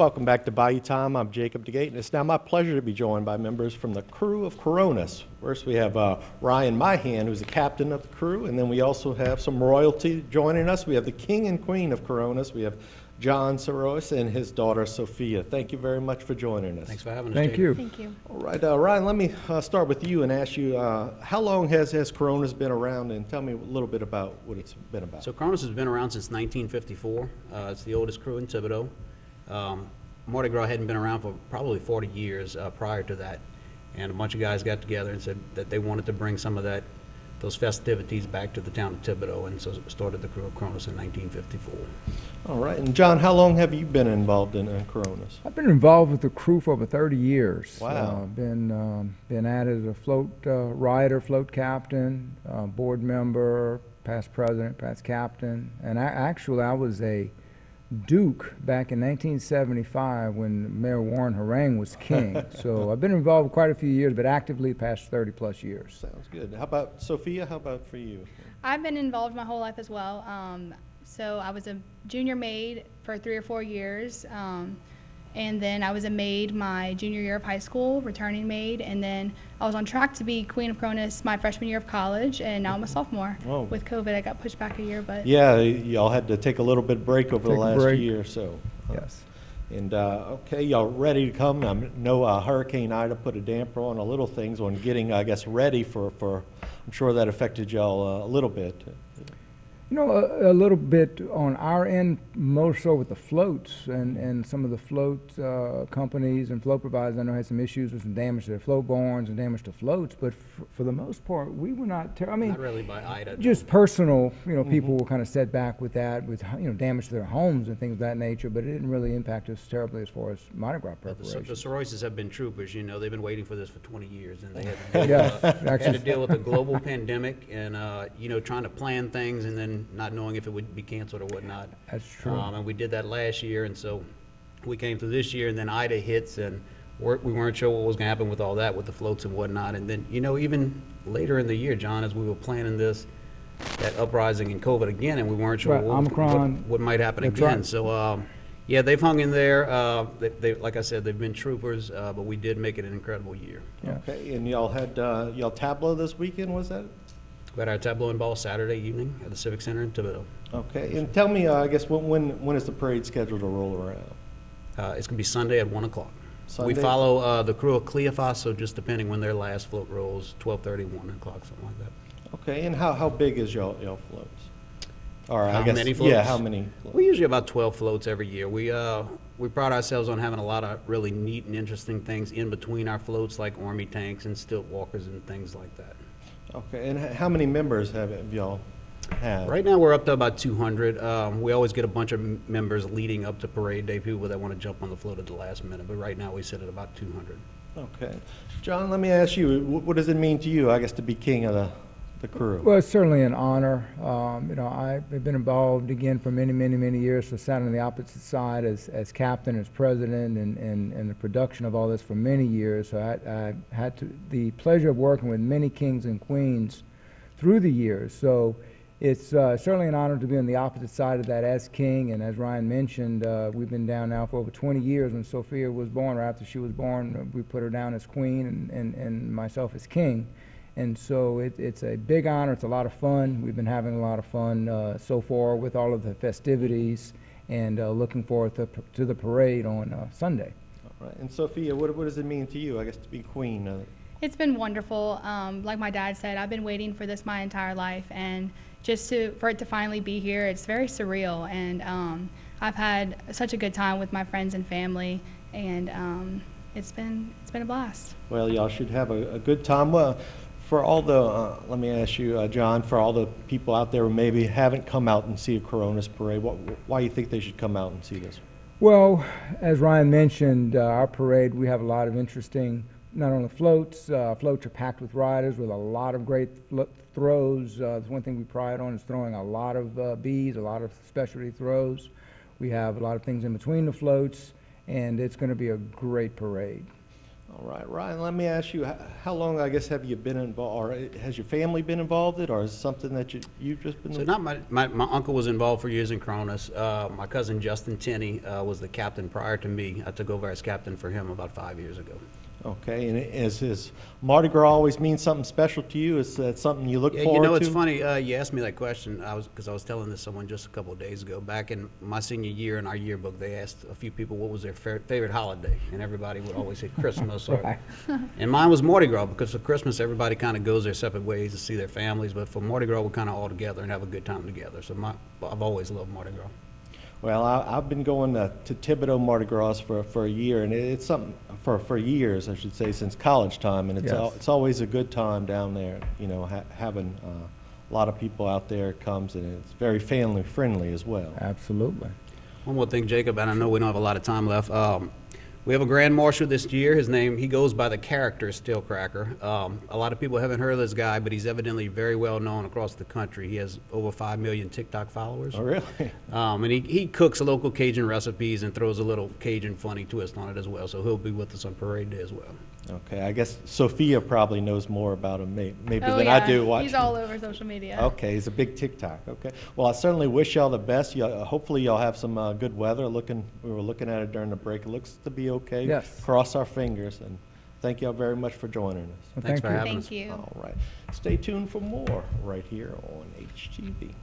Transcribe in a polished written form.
Welcome back to Bayou Time. I'm Jacob DeGate, and it's now my pleasure to be joined by members from the Krewe of Chronos. First, we have Ryan Myhan, who's the captain of the crew, and then we also have some royalty joining us. We have the king and queen of Chronos. We have John Sarois and his daughter, Sophia. Thank you very much for joining us. Thanks for having us, Thank Jacob. you. Thank you. All right, Ryan, let me start with you and ask you, how long has Chronos been around, and tell me a little bit about what it's been about. So Chronos has been around since 1954. It's the oldest crew in Thibodeau. Mardi Gras hadn't been around for probably 40 years prior to that, and a bunch of guys got together and said that they wanted to bring some of those festivities back to the town of Thibodeau, and so started the Krewe of Chronos in 1954. All right, and John, how long have you been involved in Chronos? I've been involved with the crew for over 30 years. Wow. Been at it as a float rider, float captain, board member, past president, past captain, and actually I was a Duke back in 1975 when Mayor Warren Harang was king. So I've been involved quite a few years, but actively the past 30 plus years. Sounds good. How about Sophia? How about for you? I've been involved my whole life as well. So I was a junior maid for 3 or 4 years. And then I was a maid my junior year of high school, returning maid. And then I was on track to be Queen of Cronus my freshman year of college, and now I'm a sophomore. Whoa. With COVID, I got pushed back a year, but Yeah, y'all had to take a little bit break over the Take a last break. year or so. Yes. And okay, y'all ready to come? I know Hurricane Ida put a damper on a little things on getting, I guess, ready for I'm sure that affected y'all a little bit. You know, a little bit on our end, more so with the floats and some of the float companies and float providers I know had some issues with some damage to their float barns and damage to floats, but for the most part, we were not, I mean, Not really by Ida. just personal, you know, people were kind of set back with that, with, you know, damage to their homes and things of that nature, but it didn't really impact us terribly as far as Mardi Gras The preparation. Soroises have been troopers. You know, they've been waiting for this for 20 years, and they had to Yeah, had to actually, deal with a global pandemic and you know, trying to plan things and then not knowing if it would be canceled or whatnot. that's true. And we did that last year, and so we came through this year, and then Ida hits, and we weren't sure what was going to happen with all that, with the floats and whatnot. And then, you know, even later in the year, John, as we were planning this, that uprising in COVID again, and we weren't sure Right, Omicron. what might happen That's again. right. So, yeah, they've hung in there. They, like I said, they've been troopers, but we did make it an incredible year. Yeah. Okay, and y'all had y'all tableau this weekend, was that? We had our tableau and ball Saturday evening at the Civic Center in Thibodeau. Okay, and tell me, I guess, when is the parade scheduled to roll around? It's going to be Sunday at 1 o'clock. Sunday? We follow the Krewe of Cleophas, so just depending when their last float rolls, 12:30, 1 o'clock, something like that. Okay, and how big is y'all floats? Or I How guess, many floats? Yeah, how many? We usually about 12 floats every year. We pride ourselves on having a lot of really neat and interesting things in between our floats, like army tanks and stilt walkers and things like that. Okay, and how many members have y'all had? Right now, we're up to about 200. We always get a bunch of members leading up to parade day, people that want to jump on the float at the last minute, but right now we sit at about 200. Okay. John, let me ask you, what does it mean to you, I guess, to be king of the crew? Well, it's certainly an honor. You know, I've been involved again for many, many, many years, so sat on the opposite side as captain, as president, and the production of all this for many years. So I had the pleasure of working with many kings and queens through the years. So it's certainly an honor to be on the opposite side of that as king. And as Ryan mentioned, we've been down now for over 20 years. When Sophia was born, or after she was born, we put her down as queen and myself as king. And so it's a big honor. It's a lot of fun. We've been having a lot of fun so far with all of the festivities, and looking forward to the parade on Sunday. All right. And Sophia, what does it mean to you, I guess, to be queen? it's been wonderful. Like my dad said, I've been waiting for this my entire life, and just for it to finally be here, it's very surreal. And I've had such a good time with my friends and family, and it's been a blast. Well, y'all should have a good time. For all the, let me ask you, John, for all the people out there who maybe haven't come out and see a Chronos parade, why do you think they should come out and see this? Well, as Ryan mentioned, our parade, we have a lot of interesting, not only floats, floats are packed with riders with a lot of great throws. The one thing we pride on is throwing a lot of bees, a lot of specialty throws. We have a lot of things in between the floats, and it's going to be a great parade. All right, Ryan, let me ask you, how long, I guess, have you been involved, or has your family been involved in it, or is it something that you've just been? So not my uncle was involved for years in Cronus. My cousin Justin Tenney was the captain prior to me. I took over as captain for him about 5 years ago. Okay, and is Mardi Gras always mean something special to you? Is that something you look Yeah, forward to? it's funny. You asked me that question. Because I was telling this to someone just a couple of days ago. Back in my senior year in our yearbook, they asked a few people what was their favorite holiday, and everybody would always say Christmas. Right. And mine was Mardi Gras, because for Christmas everybody kind of goes their separate ways to see their families, but for Mardi Gras we're kind of all together and have a good time together. So I've always loved Mardi Gras. Well, I've been going to Thibodeau Mardi Gras for a year, and it's something for years, I should say, since college time, and it's always a good time down there. You know, having a lot of people out there comes, and it's very family friendly as well. Absolutely. One more thing, Jacob, and I know we don't have a lot of time left. We have a grand marshal this year. He goes by the character Steelcracker. A lot of people haven't heard of this guy, but he's evidently very well known across the country. He has over 5 million TikTok followers. Oh, really? And he cooks local Cajun recipes and throws a little Cajun funny twist on it as well. So he'll be with us on parade day as well. Okay, I guess Sophia probably knows more about him maybe Oh, than yeah. I do. He's all over social media. Okay, he's a big TikTok. Okay, well, I certainly wish y'all the best. Hopefully, y'all have some good weather. We were looking at it during the break. It looks to be okay. Yes. Cross our fingers, and thank y'all very much for joining us. Well, Thanks thank for you. having us. Thank you. All right, stay tuned for more right here on HTV.